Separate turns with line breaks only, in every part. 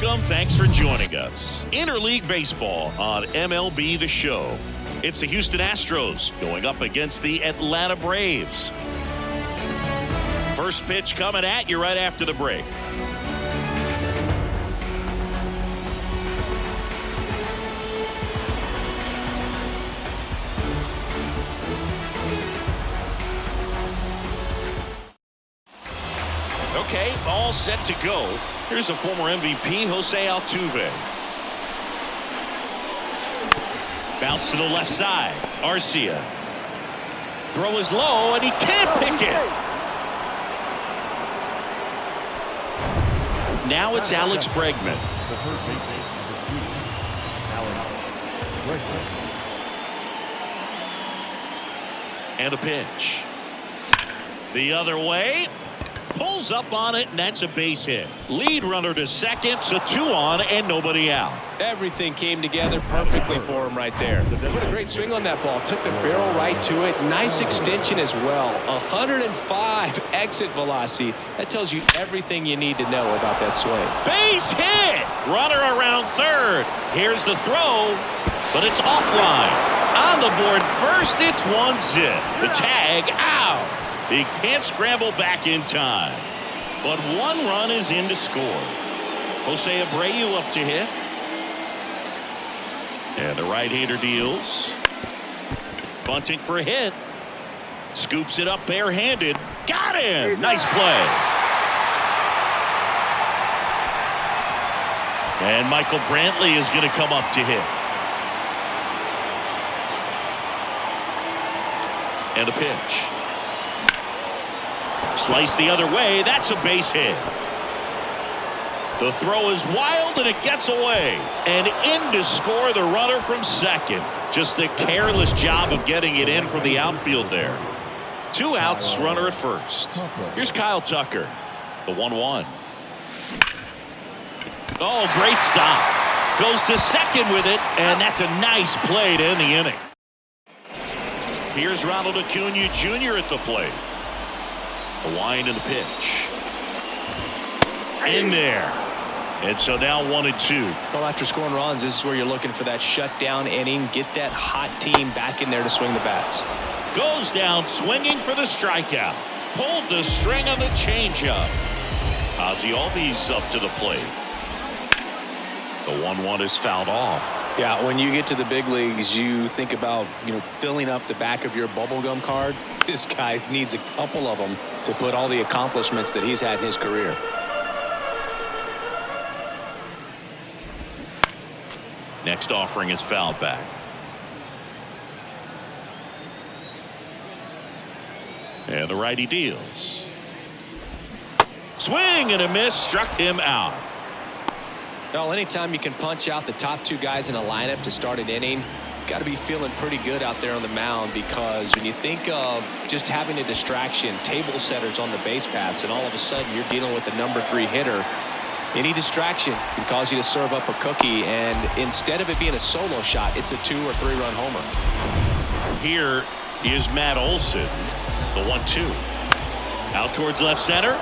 Welcome. Thanks for joining us. Interleague Baseball on MLB The Show. It's the Houston Astros going up against the Atlanta Braves. First pitch coming at you right after the break. Okay, all set to go. Here's the former MVP, Jose Altuve. Bounce to the left side. Arcia. Throw is low, and he can't pick it. Now it's Alex Bregman. And a pitch. The other way. Pulls up on it, and that's a base hit. Lead runner to second, so 2 on and nobody out.
Everything came together perfectly for him right there. Put a great swing on that ball. Took the barrel right to it. Nice extension as well. 105 exit velocity. That tells you everything you need to know about that swing.
Base hit. Runner around third. Here's the throw, but it's offline. On the board first, it's 1-zip. The tag out. He can't scramble back in time. But 1 run is in to score. Jose Abreu up to hit. And the right-hander deals. Bunting for a hit. Scoops it up barehanded. Got him! Nice play. And Michael Brantley is going to come up to hit. And a pitch. Slice the other way. That's a base hit. The throw is wild, and it gets away. And in to score the runner from second. Just a careless job of getting it in from the outfield there. 2 outs, runner at first. Here's Kyle Tucker. The 1-1. Oh, great stop. Goes to second with it, and that's a nice play to end the inning. Here's Ronald Acuna Jr. at the plate. The wind and the pitch. In there. And so now 1-2.
Well, after scoring runs, this is where you're looking for that shutdown inning. Get that hot team back in there to swing the bats.
Goes down swinging for the strikeout. Pulled the string on the changeup. Ozzie Albies up to the plate. The 1-1 is fouled off.
Yeah, when you get to the big leagues, you think about, filling up the back of your bubblegum card. This guy needs a couple of them to put all the accomplishments that he's had in his career.
Next offering is fouled back. And the righty deals. Swing and a miss, struck him out.
Well, anytime you can punch out the top 2 guys in a lineup to start an inning, got to be feeling pretty good out there on the mound, because when you think of just having a distraction, table setters on the base paths, and all of a sudden you're dealing with a number 3 hitter, any distraction can cause you to serve up a cookie, and instead of it being a solo shot, it's a 2 or 3 run homer.
Here is Matt Olson, the 1-2. Out towards left center.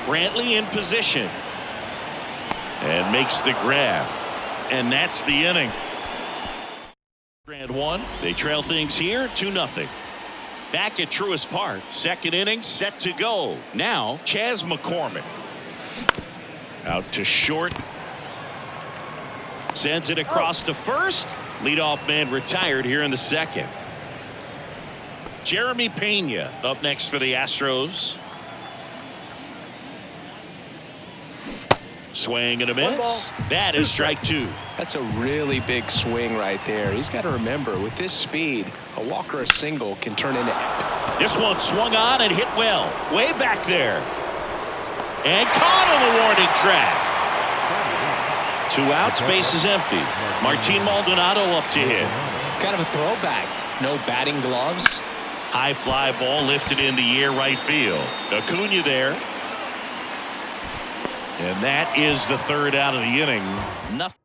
Brantley in position. And makes the grab. And that's the inning. Grand 1. They trail things here 2-0. Back at Truist Park. Second inning set to go. Now Chas McCormick. Out to short. Sends it across to first. Leadoff man retired here in the second. Jeremy Pena up next for the Astros. Swing and a miss. That is strike 2.
That's a really big swing right there. He's got to remember, with this speed, a walk or a single can turn into...
This one swung on and hit well. Way back there. And caught on the warning track. 2 outs, base is empty. Martin Maldonado up to hit.
Kind of a throwback. No batting gloves.
High fly ball lifted in the air right field. Acuna there. And that is the 3rd out of the inning. Nothing.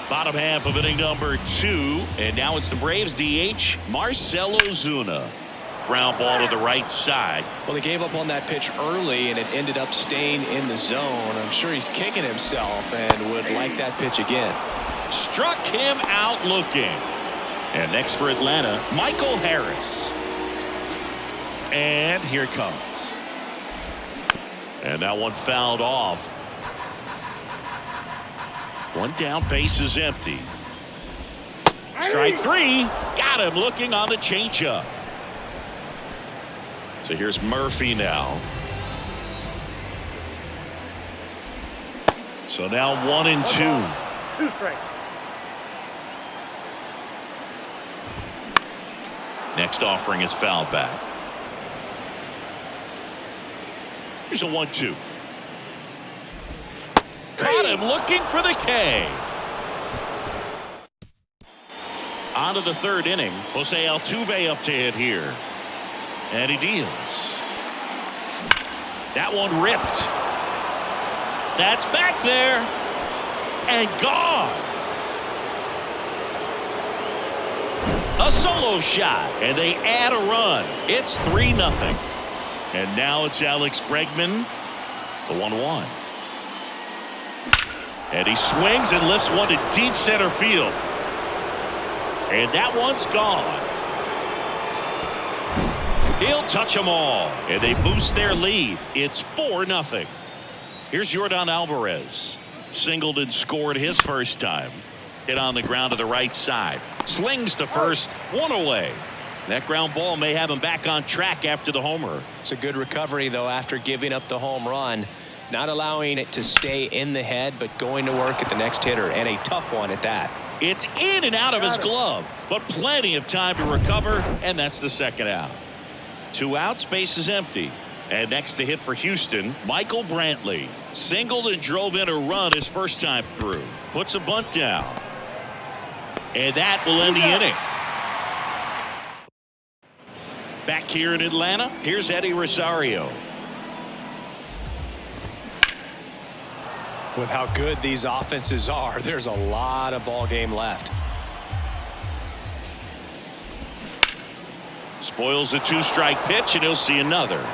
Bottom half of inning number 2. And now it's the Braves DH, Marcell Ozuna. Ground ball to the right side.
Well, he gave up on that pitch early, and it ended up staying in the zone. I'm sure he's kicking himself and would like that pitch again.
Struck him out looking. And next for Atlanta, Michael Harris. And here it comes. And that one fouled off. One down, base is empty. Strike three. Got him looking on the changeup. So here's Murphy now. So now 1-2.
2 strikes.
Next offering is fouled back. Here's a 1-2. Caught him looking for the K. On to the third inning. Jose Altuve up to hit here. And he deals. That one ripped. That's back there. And gone. A solo shot. And they add a run. It's 3-0. And now it's Alex Bregman. The 1-1. And he swings and lifts one to deep center field. And that one's gone. He'll touch them all. And they boost their lead. It's 4-0. Here's Yordan Alvarez. Singled and scored his first time. Hit on the ground to the right side. Slings to first. One away. That ground ball may have him back on track after the homer.
It's a good recovery, though, after giving up the home run. Not allowing it to stay in the head, but going to work at the next hitter, and a tough one at that.
It's in and out of his glove, but plenty of time to recover, and that's the second out. 2 outs, base is empty. And next to hit for Houston, Michael Brantley. Singled and drove in a run his first time through. Puts a bunt down. And that will end the inning. Back here in Atlanta, here's Eddie Rosario.
With how good these offenses are, there's a lot of ball game left.
Spoils the 2-strike pitch, and he'll see another.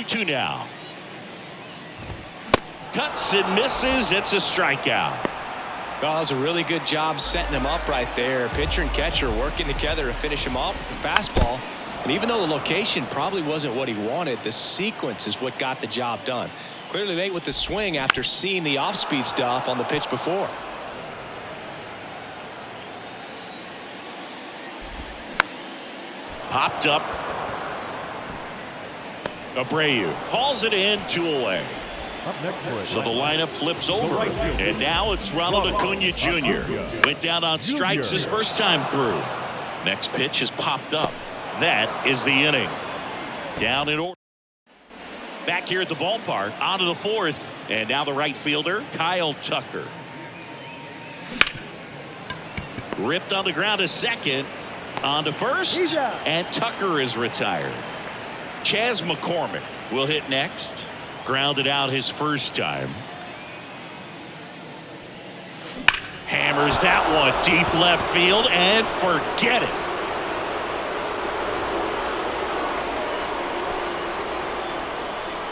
Two now. Cuts and misses. It's a strikeout.
Well, that was a really good job setting him up right there. Pitcher and catcher working together to finish him off with the fastball. And even though the location probably wasn't what he wanted, the sequence is what got the job done. Clearly late with the swing after seeing the off-speed stuff on the pitch before.
Popped up. Abreu hauls it in, 2 away. So the lineup flips over, and now it's Ronald Acuna Jr. Went down on strikes his first time through. Next pitch is popped up. That is the inning. Down in order. Back here at the ballpark, on to the fourth, and now the right fielder, Kyle Tucker. Ripped on the ground to second, on to first, and Tucker is retired. Chas McCormick will hit next. Grounded out his first time. Hammers that one deep left field and forget it.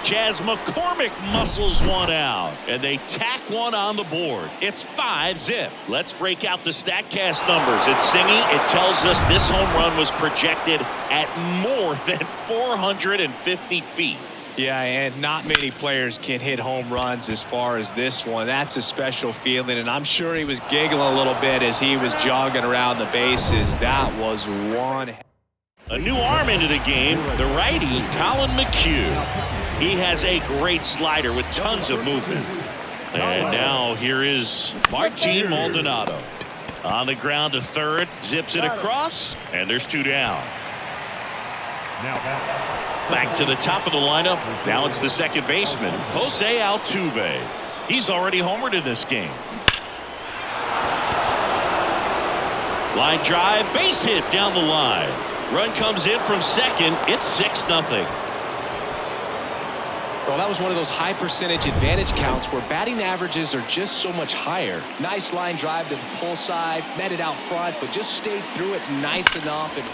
Chas McCormick muscles one out, and they tack one on the board. It's 5-0. Let's break out the StatCast numbers. It's Singy. It tells us this home run was projected at more than 450 feet.
Yeah, and not many players can hit home runs as far as this one. That's a special feeling, and I'm sure he was giggling a little bit as he was jogging around the bases. That was one.
A new arm into the game, the righty, Colin McHugh. He has a great slider with tons of movement. And now here is Martin Maldonado. On the ground to third, zips it across, and there's 2 down. Back to the top of the lineup. Now it's the second baseman, Jose Altuve. He's already homered in this game. Line drive, base hit down the line. Run comes in from second. It's 6-0.
Well, that was one of those high percentage advantage counts where batting averages are just so much higher. Nice line drive to the pull side, met it out front, but just stayed through it nice enough. And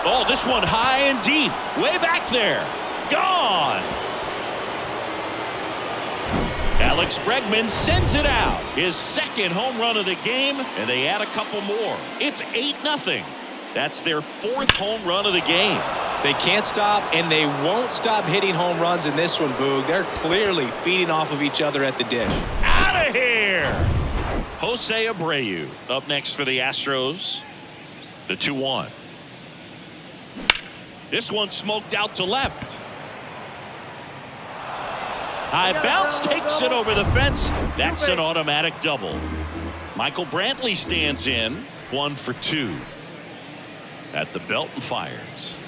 oh, this one high and deep, way back there. Gone. Alex Bregman sends it out. His second home run of the game, and they add a couple more. It's 8-0. That's their fourth home run of the game.
they can't stop, and they won't stop hitting home runs in this one, Boog. They're clearly feeding off of each other at the dish.
Out of here! Jose Abreu up next for the Astros. The 2-1. This one smoked out to left. High bounce takes it over the fence. That's an automatic double. Michael Brantley stands in. 1 for 2. At the belt and fires.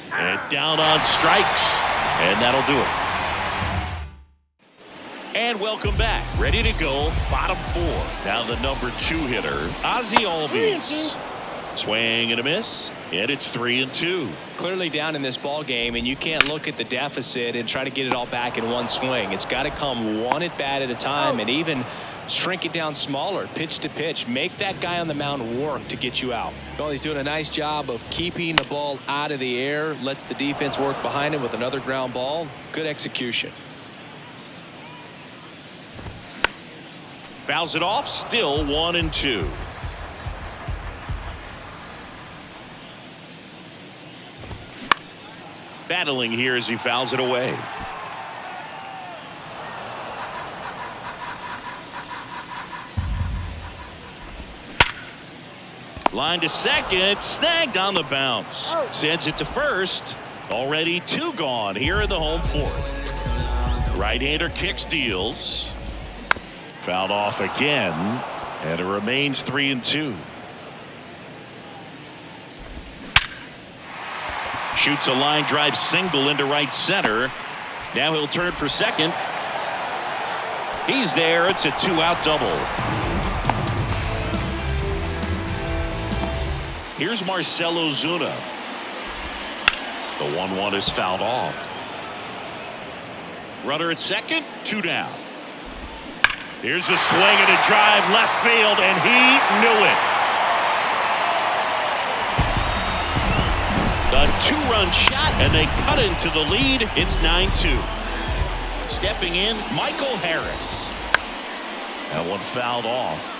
And down on strikes. And that'll do it. And welcome back. Ready to go. Bottom 4. Now the number 2 hitter, Ozzie Albies. Swing and a miss. And it's 3-2.
Clearly down in this ball game, and you can't look at the deficit and try to get it all back in one swing. It's got to come one at bat at a time, and even shrink it down smaller, pitch to pitch. Make that guy on the mound work to get you out. Well, he's doing a nice job of keeping the ball out of the air. Lets the defense work behind him with another ground ball. Good execution.
Fouls it off. Still 1-2. Battling here as he fouls it away. Line to second, snagged on the bounce. Sends it to first. Already 2 gone here in the home 4th. Right-hander kicks, deals. Fouled off again, and it remains 3-2. Shoots a line drive single into right center. Now he'll turn for second. He's there. It's a 2-out double. Here's Marcelo Zuna. The 1-1 is fouled off. Runner at second, 2 down. Here's a swing and a drive left field, and he knew it. A 2-run shot, and they cut into the lead. It's 9-2. Stepping in, Michael Harris. That one fouled off.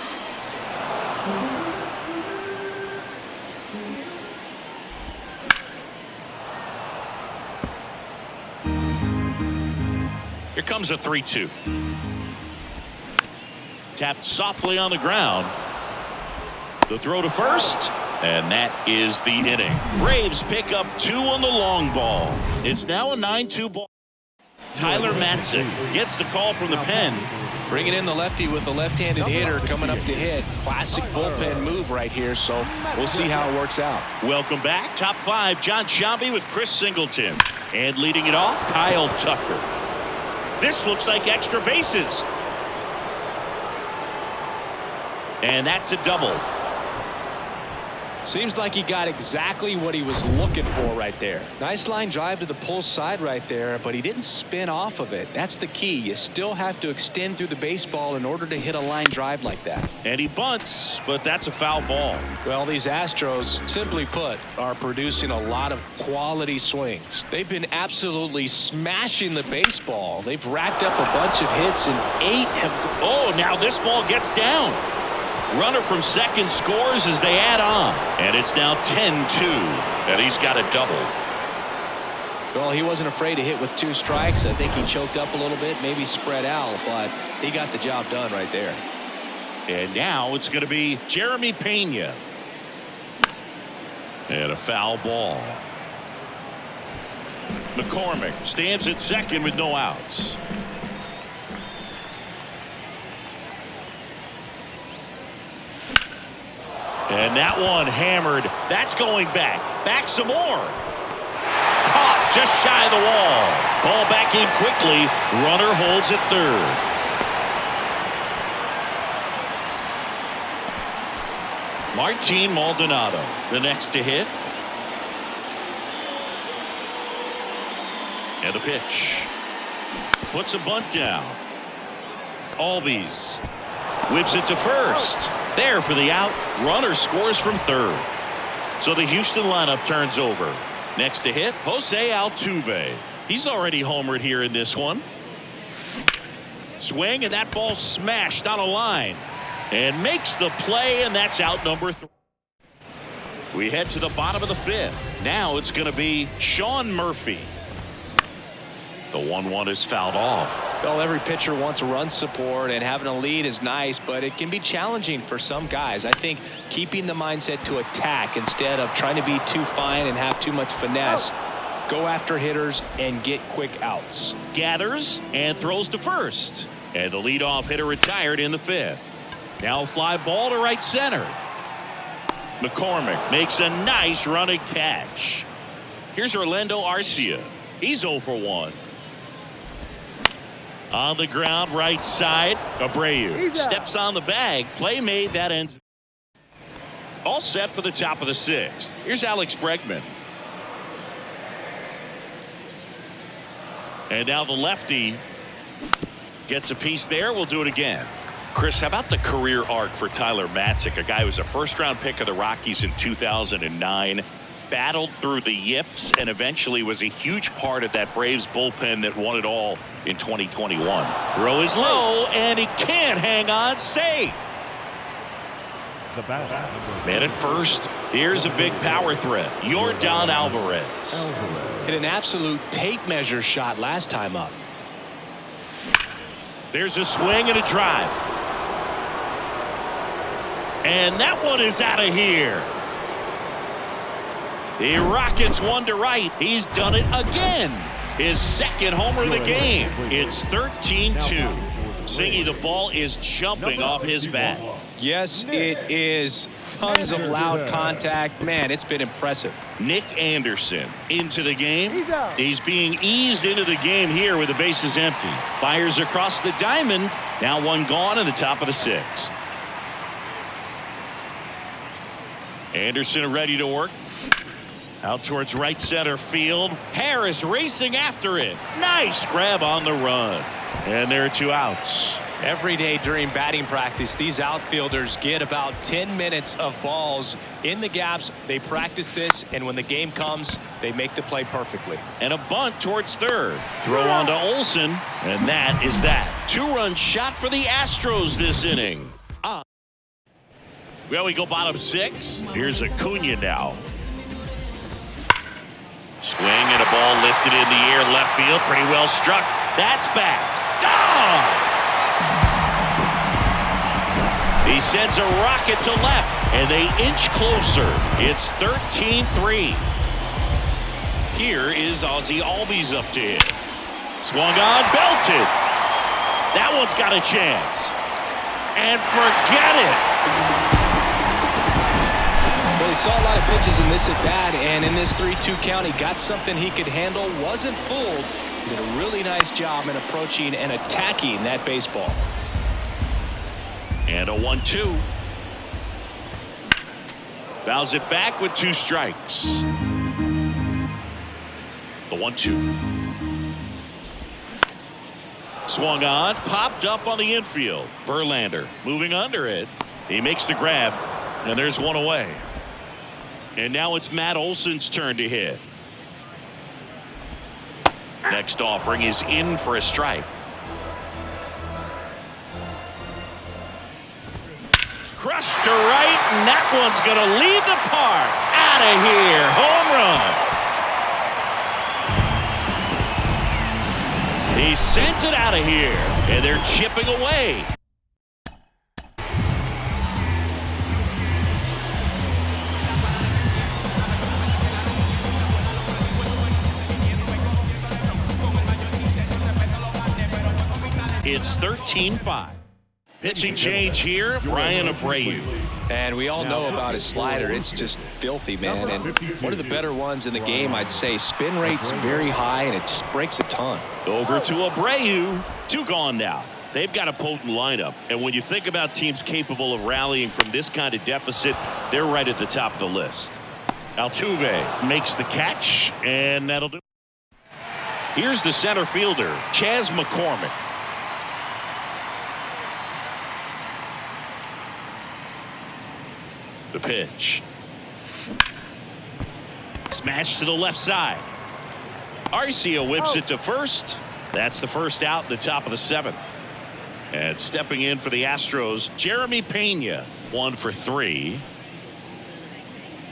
Here comes a 3-2. Tapped softly on the ground. The throw to first. And that is the inning. Braves pick up 2 on the long ball. It's now a 9-2 ball. Tyler Matzik gets the call from the pen.
Bringing in the lefty with the left-handed hitter coming up to hit. Classic bullpen move right here, so we'll see how it works out.
Welcome back. Top 5, John Sciambi with Chris Singleton. And leading it off, Kyle Tucker. This looks like extra bases. And that's a double.
Seems like he got exactly what he was looking for right there. Nice line drive to the pull side right there, but he didn't spin off of it. That's the key. You still have to extend through the baseball in order to hit a line drive like that.
And he bunts, but that's a foul ball.
Well, these Astros, simply put, are producing a lot of quality swings. They've been absolutely smashing the baseball. They've racked up a bunch of hits, and 8 have...
Oh, now this ball gets down. Runner from second scores as they add on. And it's now 10-2. And he's got a double.
Well, he wasn't afraid to hit with 2 strikes. I think he choked up a little bit, maybe spread out, but he got the job done right there.
And now it's going to be Jeremy Pena. And a foul ball. McCormick stands at second with no outs. And that one hammered. That's going back. Back some more. Caught just shy of the wall. Ball back in quickly. Runner holds at third. Martin Maldonado, the next to hit. And the pitch. Puts a bunt down. Albies whips it to first. There for the out. Runner scores from third. So the Houston lineup turns over. Next to hit, Jose Altuve. He's already homered here in this one. Swing, and that ball smashed on a line. And makes the play, and that's out number 3. We head to the bottom of the 5th. Now it's going to be Sean Murphy. The 1-1 is fouled off.
Well, every pitcher wants run support, and having a lead is nice, but it can be challenging for some guys. I think keeping the mindset to attack instead of trying to be too fine and have too much finesse. Go after hitters and get quick outs.
Gathers and throws to first. And the leadoff hitter retired in the 5th. Now a fly ball to right center. McCormick makes a nice running catch. Here's Orlando Arcia. He's 0 for 1. On the ground, right side. Abreu steps on the bag. Play made. That ends. All set for the top of the 6th. Here's Alex Bregman. And now the lefty gets a piece there. We'll do it again. Chris, how about the career arc for Tyler Matzik, a guy who was a first-round pick of the Rockies in 2009, battled through the yips, and eventually was a huge part of that Braves bullpen that won it all in 2021. Throw is low, and he can't hang on. Safe. Man at first. Here's a big power threat. Yordan Alvarez.
Hit an absolute tape measure shot last time up.
There's a swing and a drive. And that one is out of here. The Rockets one to right. He's done it again. His second homer of the game. It's 13-2. Singy, the ball is jumping off his bat.
Yes, it is. Tons of loud contact. Man, it's been impressive.
Nick Anderson into the game. He's being eased into the game here with the bases empty. Fires across the diamond. Now one gone in the top of the 6th. Anderson ready to work. Out towards right center field. Harris racing after it. Nice grab on the run. And there are 2 outs.
Every day during batting practice, these outfielders get about 10 minutes of balls in the gaps. They practice this, and when the game comes, they make the play perfectly.
And a bunt towards third. Throw on to Olsen, and that is that. 2-run shot for the Astros this inning. Well, we go bottom 6. Here's Acuna now. Swing and a ball lifted in the air, left field, pretty well struck. That's back. Gone! He sends a rocket to left, and they inch closer. It's 13-3. Here is Ozzie Albies up to hit. Swung on, belted. That one's got a chance. And forget it.
Well, he saw a lot of pitches in this at-bat, and in this 3-2 count, he got something he could handle, wasn't fooled. He did a really nice job in approaching and attacking that baseball.
And a 1-2. Fouls it back with 2 strikes. The 1-2. Swung on, popped up on the infield. Verlander moving under it. He makes the grab, and there's one away. And now it's Matt Olson's turn to hit. Next offering is in for a strike. Crushed to right, and that one's going to leave the park. Out of here. Home run. He sends it out of here, and they're chipping away. It's 13-5. Pitching change here, Brian Abreu.
And we all know about his slider. It's just filthy, man. And one of the better ones in the game, I'd say. Spin rate's very high, and it just breaks a ton.
Over to Abreu. 2 gone now. They've got a potent lineup. And when you think about teams capable of rallying from this kind of deficit, they're right at the top of the list. Altuve makes the catch, and that'll do. Here's the center fielder, Chas McCormick. The pitch. Smash to the left side. Arcia whips it to first. That's the first out in the top of the 7th. And stepping in for the Astros, Jeremy Pena, 1 for 3.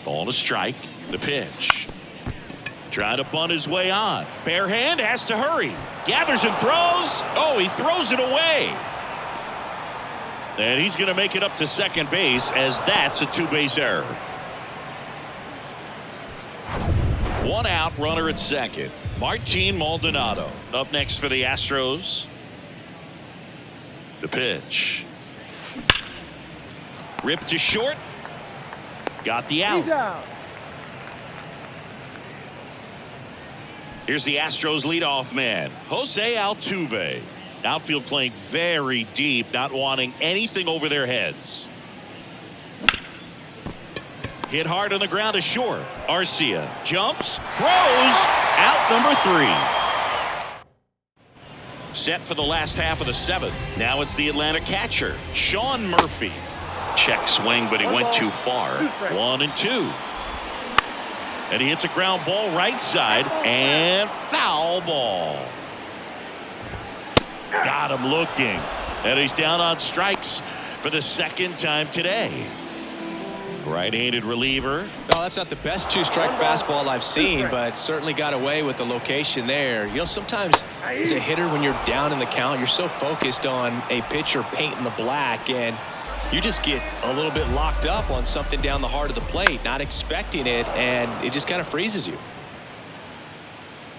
Ball to strike. The pitch. Trying to bunt his way on. Bare hand, has to hurry. Gathers and throws. Oh, he throws it away. And he's going to make it up to second base, as that's a 2-base error. 1 out, runner at second. Martin Maldonado up next for the Astros. The pitch. Ripped to short. Got the out. Here's the Astros leadoff man, Jose Altuve. Outfield playing very deep, not wanting anything over their heads. Hit hard on the ground to short. Arcia jumps, throws, out number 3. Set for the last half of the 7th. Now it's the Atlanta catcher, Sean Murphy. Check swing, but he went too far. 1-2. And he hits a ground ball right side, and foul ball. Got him looking. And he's down on strikes for the 2nd time today. Right-handed reliever.
No, that's not the best 2-strike fastball I've seen, but certainly got away with the location there. You know, sometimes as a hitter, when you're down in the count, you're so focused on a pitcher painting the black, and you just get a little bit locked up on something down the heart of the plate, not expecting it, and it just kind of freezes you.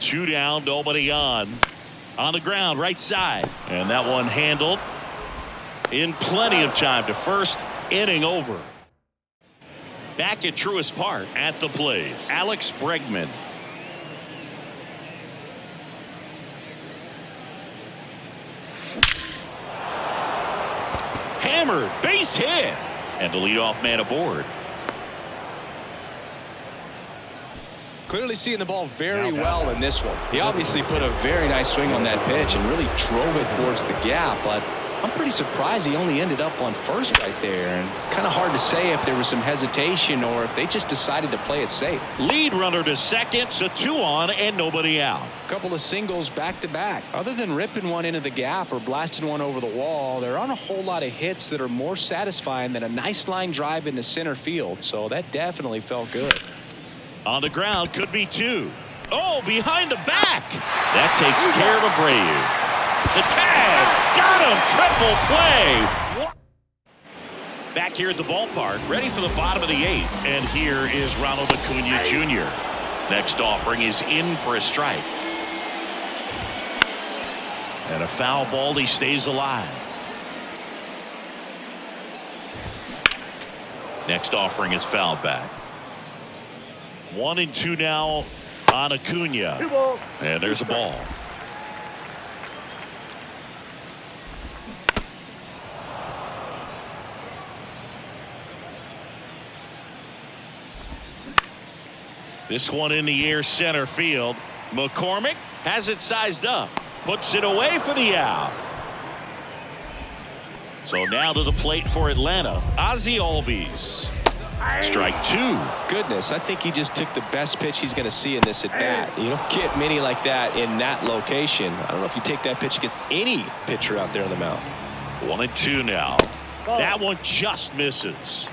2 down, nobody on. On the ground, right side. And that one handled in plenty of time to first. Inning over. Back at Truist Park at the plate, Alex Bregman. Hammered, base hit. And the leadoff man aboard.
Clearly seeing the ball very well in this one. He obviously put a very nice swing on that pitch and really drove it towards the gap, but I'm pretty surprised he only ended up on first right there, and it's kind of hard to say if there was some hesitation or if they just decided to play it safe.
Lead runner to second, so 2 on and nobody out.
A couple of singles back to back. Other than ripping one into the gap or blasting one over the wall, there aren't a whole lot of hits that are more satisfying than a nice line drive into center field, so that definitely felt good.
On the ground, could be 2. Oh, behind the back. That takes care of Abreu. The tag, got him, triple play. Back here at the ballpark, ready for the bottom of the 8th. And here is Ronald Acuna Jr. Next offering is in for a strike. And a foul ball, he stays alive. Next offering is fouled back. 1-2 now on Acuna. And there's a ball. This one in the air, center field. McCormick has it sized up. Puts it away for the out. So now to the plate for Atlanta, Ozzie Albies. Strike 2.
Goodness, I think he just took the best pitch he's going to see in this at bat. You don't get many like that in that location. I don't know if you take that pitch against any pitcher out there on the mound.
1-2 now. That one just misses.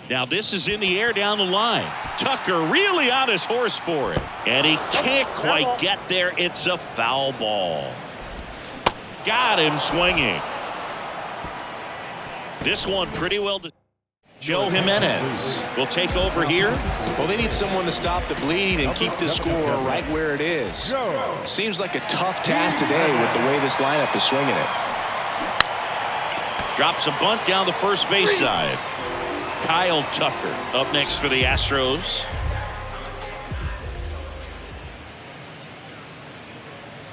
Now this is in the air down the line. Tucker really on his horse for it. And he can't quite get there. It's a foul ball. Got him swinging. This one pretty well. Joe Jimenez will take over here.
Well, they need someone to stop the bleed and keep the score right where it is. Seems like a tough task today with the way this lineup is swinging it.
Drops a bunt down the first base side. Kyle Tucker up next for the Astros.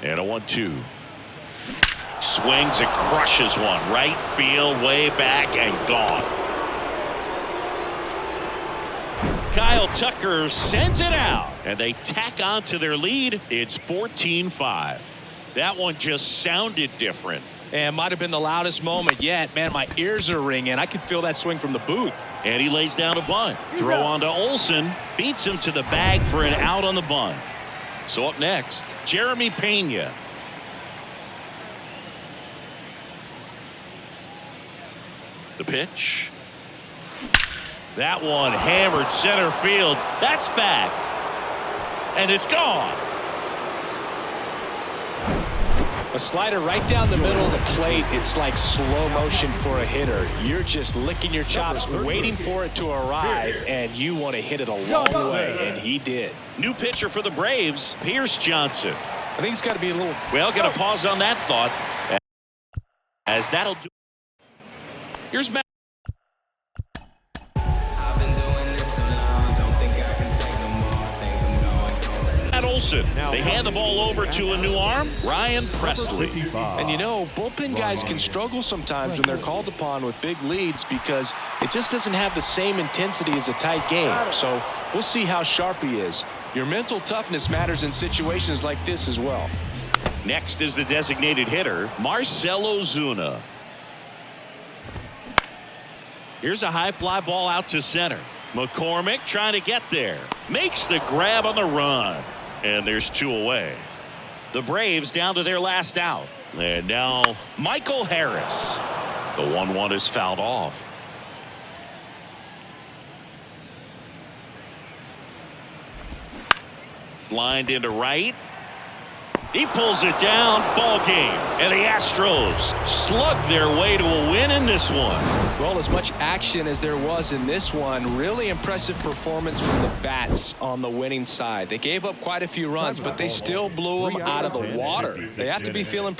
And a 1-2. Swings and crushes one. Right field, way back and gone. Kyle Tucker sends it out, and they tack on to their lead. It's 14-5. That one just sounded different.
And might have been the loudest moment yet. Man, my ears are ringing. I can feel that swing from the booth.
And he lays down a bunt. Throw on to Olsen. Beats him to the bag for an out on the bunt. So up next, Jeremy Pena. The pitch. That one hammered center field. That's back. And it's gone.
A slider right down the middle of the plate. It's like slow motion for a hitter. You're just licking your chops, waiting for it to arrive, and you want to hit it a long way, and he did.
New pitcher for the Braves, Pierce Johnson.
I think he's got to be a little...
Well, going to pause on that thought, as that'll do. Here's Matt. Olsen. They hand the ball over to a new arm, Ryan Presley.
And you know, bullpen guys can struggle sometimes when they're called upon with big leads because it just doesn't have the same intensity as a tight game. So we'll see how sharp he is. Your mental toughness matters in situations like this as well.
Next is the designated hitter, Marcell Ozuna. Here's a high fly ball out to center. McCormick trying to get there. Makes the grab on the run. And there's two away. The Braves down to their last out. And now Michael Harris. The 1-1 is fouled off. Lined into right. He pulls it down. Ball game. And the Astros slug their way to a win in this one.
Well, as much action as there was in this one, really impressive performance from the bats on the winning side. They gave up quite a few runs, but they still blew them out of the water. They have to be feeling